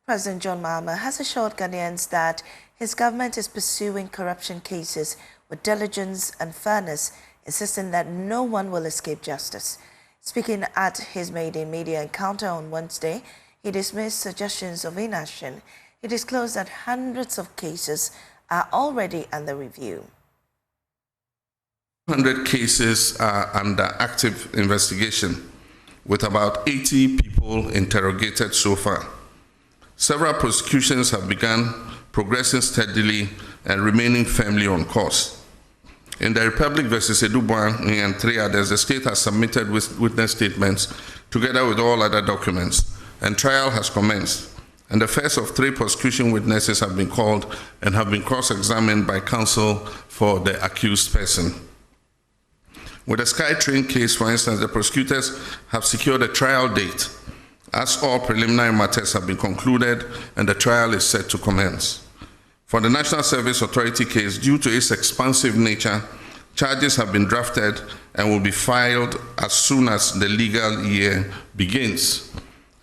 President John Mahama has assured Ghanaians that his government is pursuing corruption cases with diligence and fairness, insisting that no one will escape justice. Speaking at his maiden media encounter on Wednesday, he dismissed suggestions of inaction. He disclosed that hundreds of cases are already under review. 100 cases are under active investigation, with about 80 people interrogated so far. Several prosecutions have begun, progressing steadily and remaining firmly on course. In the Republic versus Edubwan and 3 others, the state has submitted witness statements together with all other documents, and trial has commenced. And the first of 3 prosecution witnesses have been called and have been cross-examined by counsel for the accused person. With the SkyTrain case, for instance, the prosecutors have secured a trial date, as all preliminary matters have been concluded and the trial is set to commence. For the National Service Authority case, due to its expansive nature, charges have been drafted and will be filed as soon as the legal year begins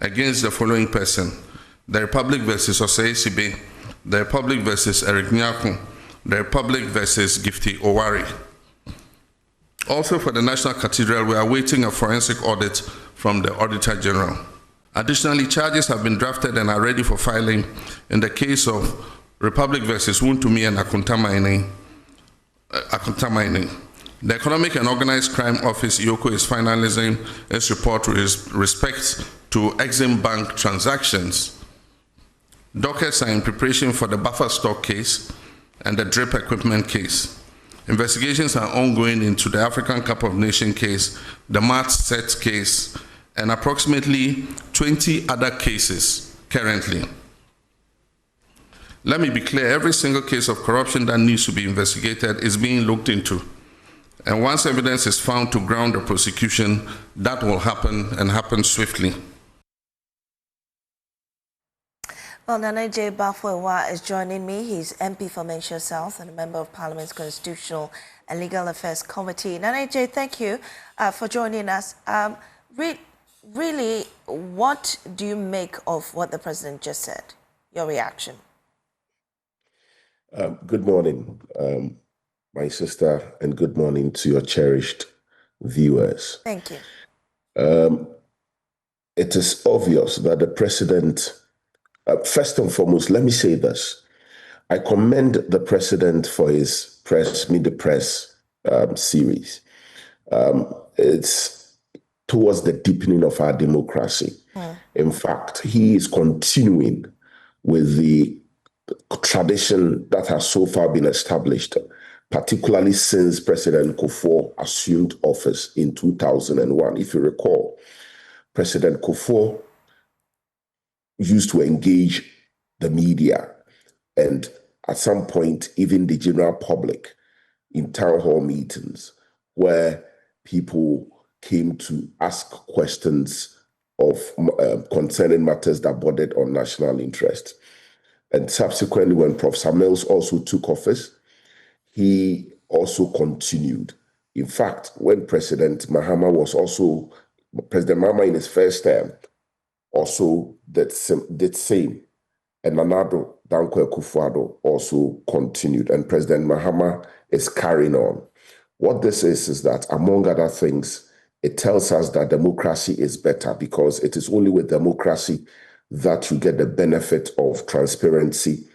against the following person: the Republic versus Osei Sibe, the Republic versus Eric Nyako, the Republic versus Gifty Owari. Also for the National Cathedral, we are awaiting a forensic audit from the Auditor General. Additionally, charges have been drafted and are ready for filing in the case of Republic versus Wuntumi and Akuntamaini. The Economic and Organized Crime Office, IOCO, is finalizing its report with respect to Exim Bank transactions. Dockets are in preparation for the buffer stock case and the drip equipment case. Investigations are ongoing into the African Cup of Nations case, the Mart Set case, and approximately 20 other cases currently. Let me be clear, every single case of corruption that needs to be investigated is being looked into. And once evidence is found to ground the prosecution, that will happen and happen swiftly. Well, Nana J. Bafwewa is joining me. He's MP for Mensah South and a member of Parliament's Constitutional and Legal Affairs Committee. Nana J., thank you for joining us. Really, what do you make of what the President just said? Your reaction? Good morning, my sister, and good morning to your cherished viewers. Thank you. It is obvious that the President... first and foremost, let me say this. I commend the President for his Meet the Press series. It's towards the deepening of our democracy. In fact, he is continuing with the tradition that has so far been established, particularly since President Kufuor assumed office in 2001. If you recall, President Kufuor used to engage the media and at some point even the general public in town hall meetings where people came to ask questions of concerning matters that bordered on national interest. And subsequently, when Prof. Samuels also took office, he also continued. In fact, when President Mahama in his first term also did same. And Nana Dankwa Akufo-Addo also continued. And President Mahama is carrying on. What this is that, among other things, it tells us that democracy is better, because it is only with democracy that you get the benefit of transparency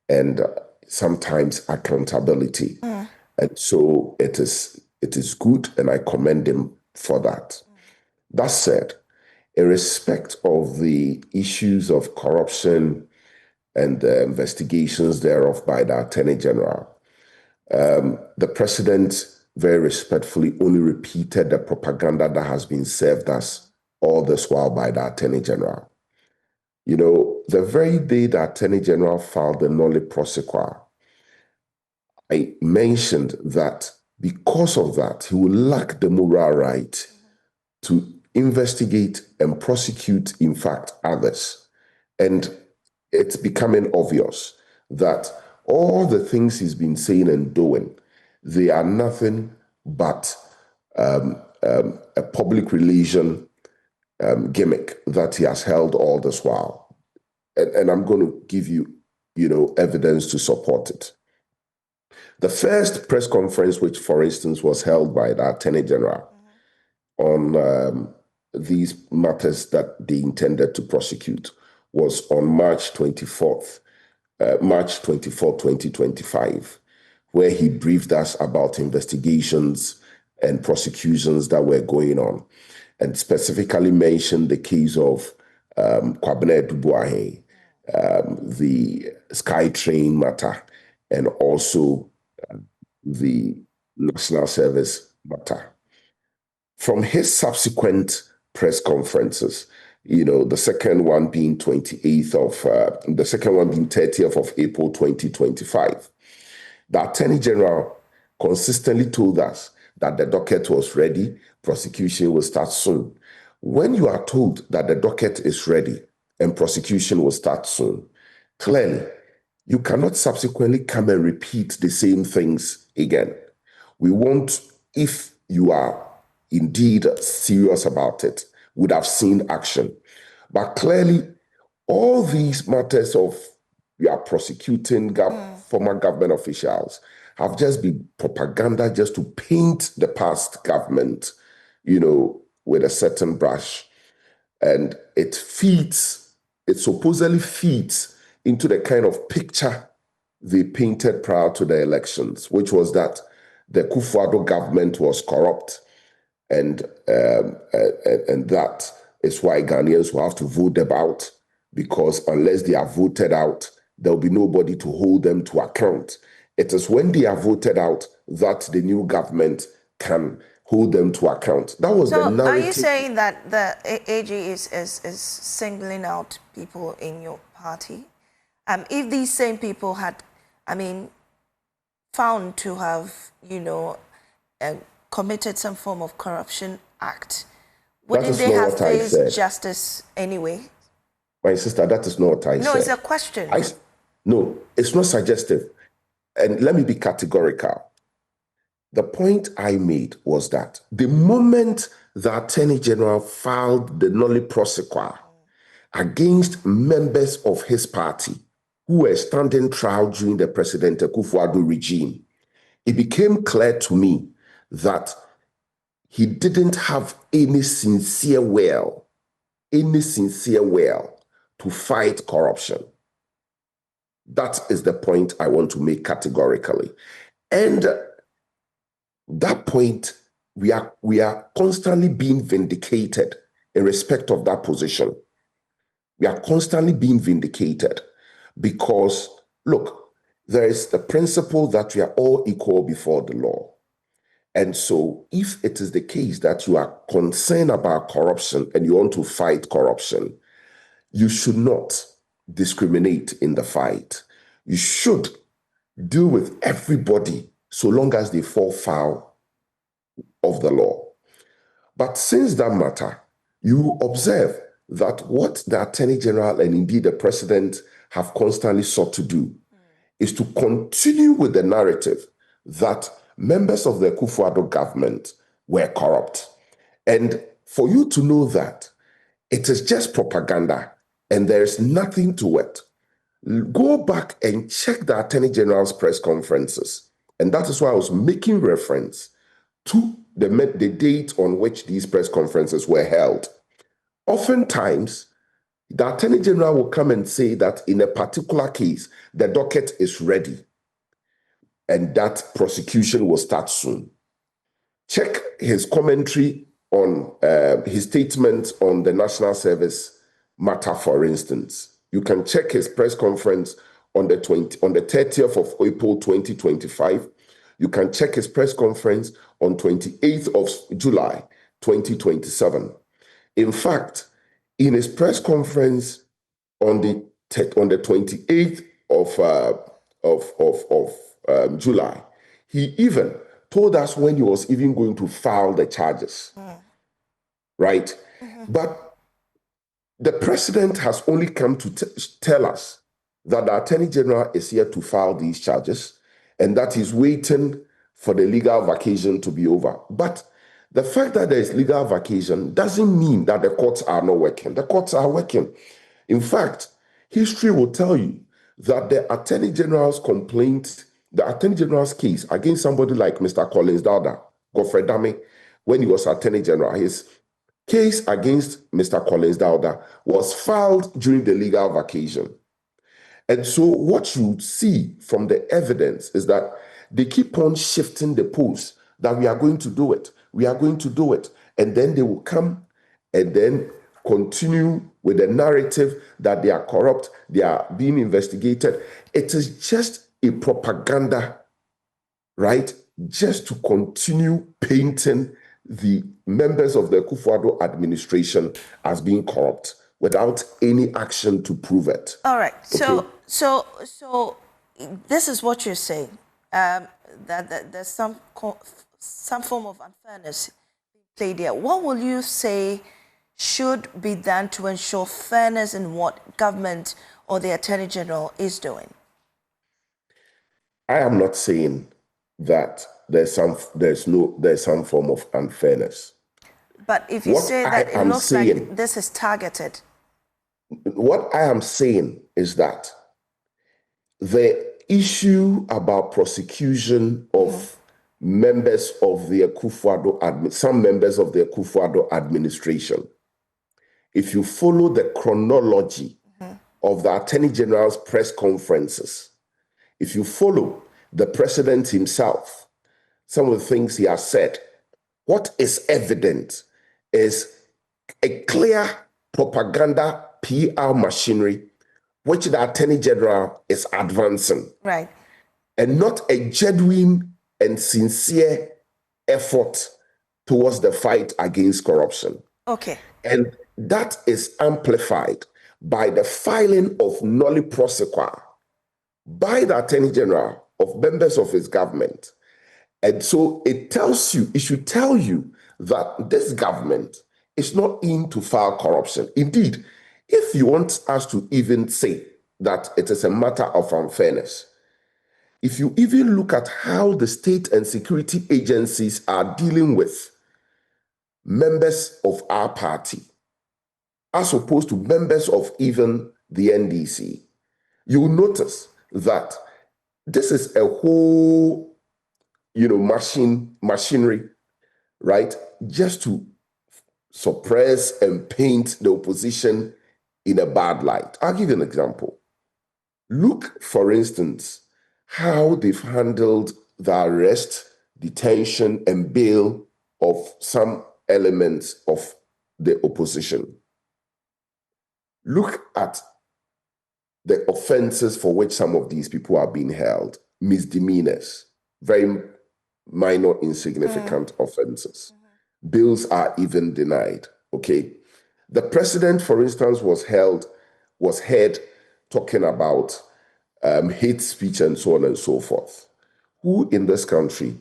and sometimes accountability. And so it is good, and I commend him for that. That said, in respect of the issues of corruption and the investigations thereof by the Attorney General, the President very respectfully only repeated the propaganda that has been served us all this while by the Attorney General. You know, the very day the Attorney General filed the nolle prosequi, I mentioned that because of that, he will lack the moral right to investigate and prosecute, in fact, others. And it's becoming obvious that all the things he's been saying and doing, they are nothing but a public relation gimmick that he has held all this while. and I'm going to give you, evidence to support it. The first press conference, which, for instance, was held by the Attorney General on these matters that they intended to prosecute, was on March 24th, 2025, where he briefed us about investigations and prosecutions that were going on, and specifically mentioned the case of Kwabena Duboahe, the SkyTrain matter, and also the National Service matter. From his subsequent press conferences, the second one being 30th of April 2025, the Attorney General consistently told us that the docket was ready, prosecution will start soon. When you are told that the docket is ready and prosecution will start soon, clearly, you cannot subsequently come and repeat the same things again. We want, if you are indeed serious about it, would have seen action. But clearly, all these matters of we are prosecuting former government officials have just been propaganda just to paint the past government, with a certain brush. And it supposedly feeds into the kind of picture they painted prior to the elections, which was that the Kufuor government was corrupt, and that is why Ghanaians will have to vote them out, because unless they are voted out, there will be nobody to hold them to account. It is when they are voted out that the new government can hold them to account. That was the narrative. Are you saying that the AG is singling out people in your party? If these same people had, found to have, committed some form of corruption act, wouldn't they have faced justice anyway? My sister, that is not what I said. No, it's a question. No, it's not suggestive. And let me be categorical. The point I made was that the moment the Attorney General filed the nolle prosequi against members of his party who were standing trial during the President Kufuor regime, it became clear to me that he didn't have any sincere will to fight corruption. That is the point I want to make categorically. And that point, we are constantly being vindicated in respect of that position. We are constantly being vindicated because, look, there is the principle that we are all equal before the law. And so if it is the case that you are concerned about corruption and you want to fight corruption, you should not discriminate in the fight. You should deal with everybody so long as they fall foul of the law. But since that matter, you observe that what the Attorney General and indeed the President have constantly sought to do is to continue with the narrative that members of the Kufuor government were corrupt. And for you to know that it is just propaganda and there is nothing to it, go back and check the Attorney General's press conferences. And that is why I was making reference to the date on which these press conferences were held. Oftentimes, the Attorney General will come and say that in a particular case, the docket is ready and that prosecution will start soon. Check his commentary on his statement on the National Service matter, for instance. You can check his press conference on the 30th of April 2025. You can check his press conference on 28th of July 2027. In fact, in his press conference on the 28th of July, he even told us when he was even going to file the charges, right? But the President has only come to tell us that the Attorney General is here to file these charges and that he's waiting for the legal vacation to be over. But the fact that there is legal vacation doesn't mean that the courts are not working. The courts are working. In fact, history will tell you that the Attorney General's complaint, the Attorney General's case against somebody like Mr. Collins Dowda, Godfrey Dame, when he was Attorney General, his case against Mr. Collins Dowda was filed during the legal vacation. And so what you see from the evidence is that they keep on shifting the post that we are going to do it, we are going to do it. And then they will come and then continue with the narrative that they are corrupt, they are being investigated. It is just a propaganda, right? Just to continue painting the members of the Akufo-Addo administration as being corrupt without any action to prove it. All right. Okay? So this is what you're saying, that there's some form of unfairness played here. What will you say should be done to ensure fairness in what government or the Attorney General is doing? I am not saying that there's some form of unfairness. But if you say that it looks like this is targeted. What I am saying is that the issue about prosecution of members of the Akufo-Addo, some members of the Akufo-Addo administration, if you follow the chronology of the Attorney General's press conferences, if you follow the president himself, some of the things he has said, what is evident is a clear propaganda PR machinery which the Attorney General is advancing. Right. And not a genuine and sincere effort towards the fight against corruption. Okay. And that is amplified by the filing of noli prosequi by the Attorney General of members of his government. And so it should tell you that this government is not in to file corruption. Indeed, if you want us to even say that it is a matter of unfairness, if you even look at how the state and security agencies are dealing with members of our party, as opposed to members of even the NDC, you will notice that this is a whole, machinery, right? Just to suppress and paint the opposition in a bad light. I'll give you an example. Look, for instance, how they've handled the arrest, detention, and bail of some elements of the opposition. Look at the offenses for which some of these people are being held, misdemeanors, very minor, insignificant offenses. Bills are even denied, okay? The president, for instance, was heard talking about hate speech and so on and so forth. Who in this country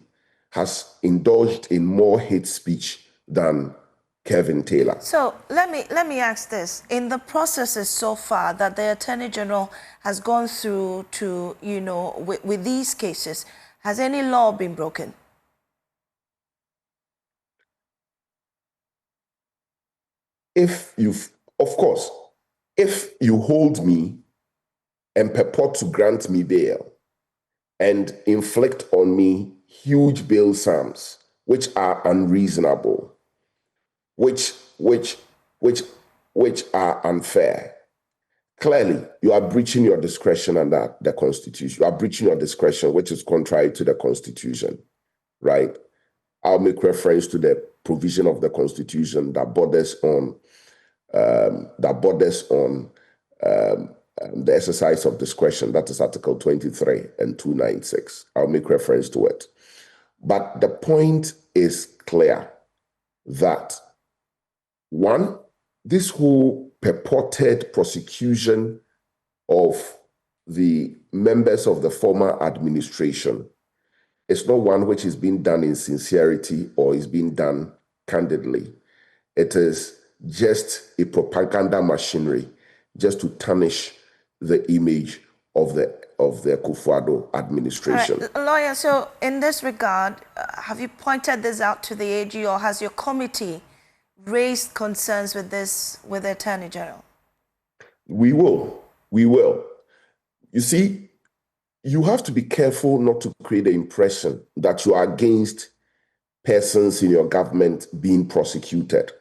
has indulged in more hate speech than Kevin Taylor? So let me ask this: in the processes so far that the Attorney General has gone through to, with these cases, has any law been broken? If you hold me and purport to grant me bail and inflict on me huge bail sums, which are unreasonable, which are unfair, clearly you are breaching your discretion under the Constitution. You are breaching your discretion, which is contrary to the Constitution, right? I'll make reference to the provision of the Constitution that borders on the exercise of discretion. That is Article 23 and 296. I'll make reference to it. But the point is clear that, one, this whole purported prosecution of the members of the former administration is not one which is being done in sincerity or is being done candidly. It is just a propaganda machinery just to tarnish the image of the Akufo-Addo administration. Right. Lawyer, so in this regard, have you pointed this out to the AG, or has your committee raised concerns with this with the Attorney General? We will. We will. You see, you have to be careful not to create the impression that you are against persons in your government being prosecuted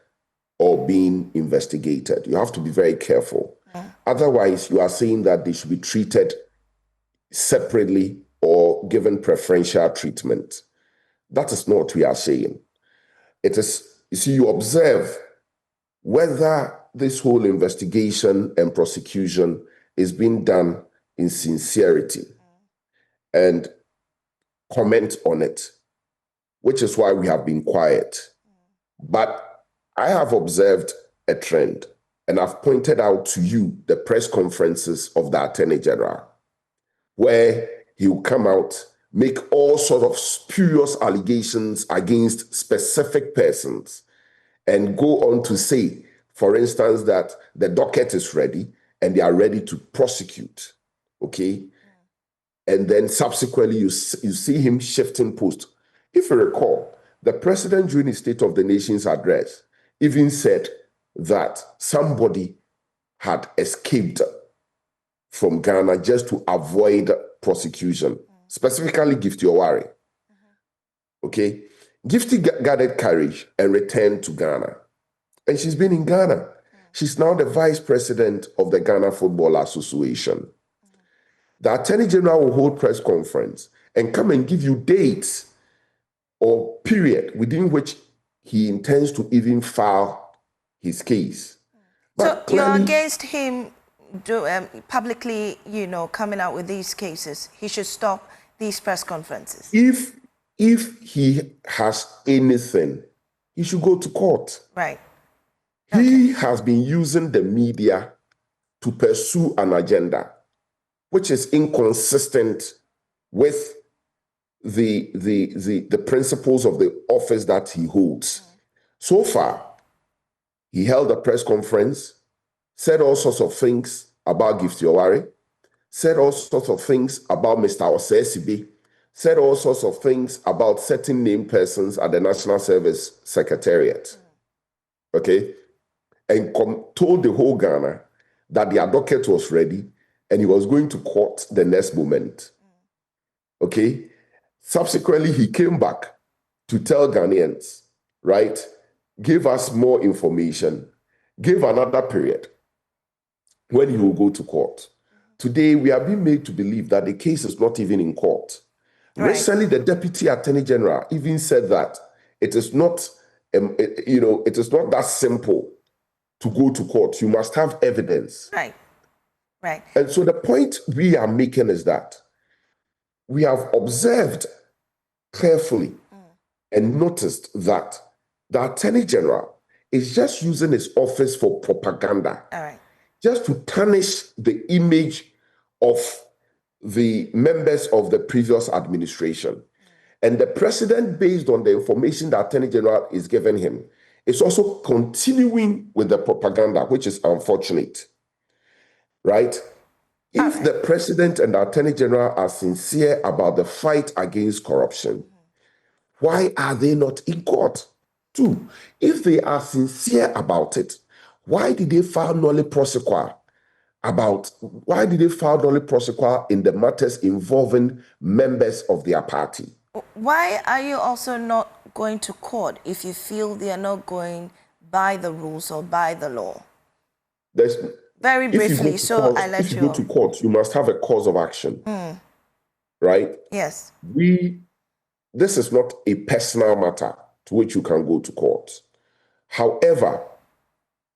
or being investigated. You have to be very careful. Otherwise, you are saying that they should be treated separately or given preferential treatment. That is not what we are saying. It is, you see, you observe whether this whole investigation and prosecution is being done in sincerity and comment on it, which is why we have been quiet. But I have observed a trend, and I've pointed out to you the press conferences of the Attorney General, where he will come out, make all sorts of spurious allegations against specific persons, and go on to say, for instance, that the docket is ready and they are ready to prosecute, okay? And then subsequently, you see him shifting post. If you recall, the president during his State of the Nation's address even said that somebody had escaped from Ghana just to avoid prosecution, specifically Gifty Owari. Okay? Gifty gathered courage and returned to Ghana. And she's been in Ghana. She's now the vice president of the Ghana Football Association. The Attorney General will hold press conference and come and give you dates or period within which he intends to even file his case. But so you're against him publicly, coming out with these cases. He should stop these press conferences. If he has anything, he should go to court. Right. He has been using the media to pursue an agenda which is inconsistent with the principles of the office that he holds. So far, he held a press conference, said all sorts of things about Gifty Owari, said all sorts of things about Mr. Osesibi, said all sorts of things about certain named persons at the National Service Secretariat. Okay? And told the whole Ghana that the docket was ready and he was going to court the next moment. Okay? Subsequently, he came back to tell Ghanaians, right, give us more information, give another period when he will go to court. Today, we are being made to believe that the case is not even in court. Right. Recently, the Deputy Attorney General even said that it is not, it is not that simple to go to court. You must have evidence. Right. Right. And so the point we are making is that we have observed carefully and noticed that the Attorney General is just using his office for propaganda. All right. Just to tarnish the image of the members of the previous administration. And the president, based on the information the Attorney General is giving him, is also continuing with the propaganda, which is unfortunate. Right? If the president and the Attorney General are sincere about the fight against corruption, why are they not in court? Two, if they are sincere about it, why did they file nolle prosequi in the matters involving members of their party? Why are you also not going to court if you feel they are not going by the rules or by the law? Very briefly, so I let you. If you go to court, you must have a cause of action. Right? Yes. This is not a personal matter to which you can go to court. However,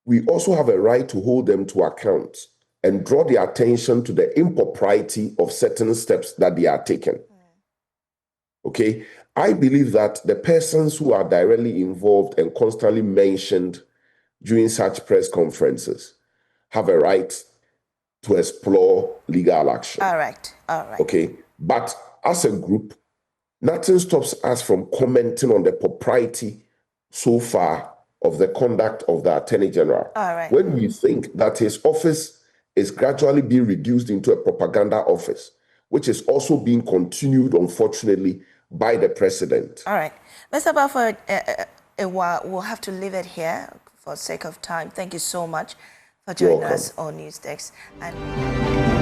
we also have a right to hold them to account and draw their attention to the impropriety of certain steps that they are taking. Okay? I believe that the persons who are directly involved and constantly mentioned during such press conferences have a right to explore legal action. All right. Okay? But as a group, nothing stops us from commenting on the propriety so far of the conduct of the Attorney General. All right. When we think that his office is gradually being reduced into a propaganda office, which is also being continued, unfortunately, by the president. All right. Mr. Bafo, we'll have to leave it here for sake of time. Thank you so much for joining welcome. us on News Desk. And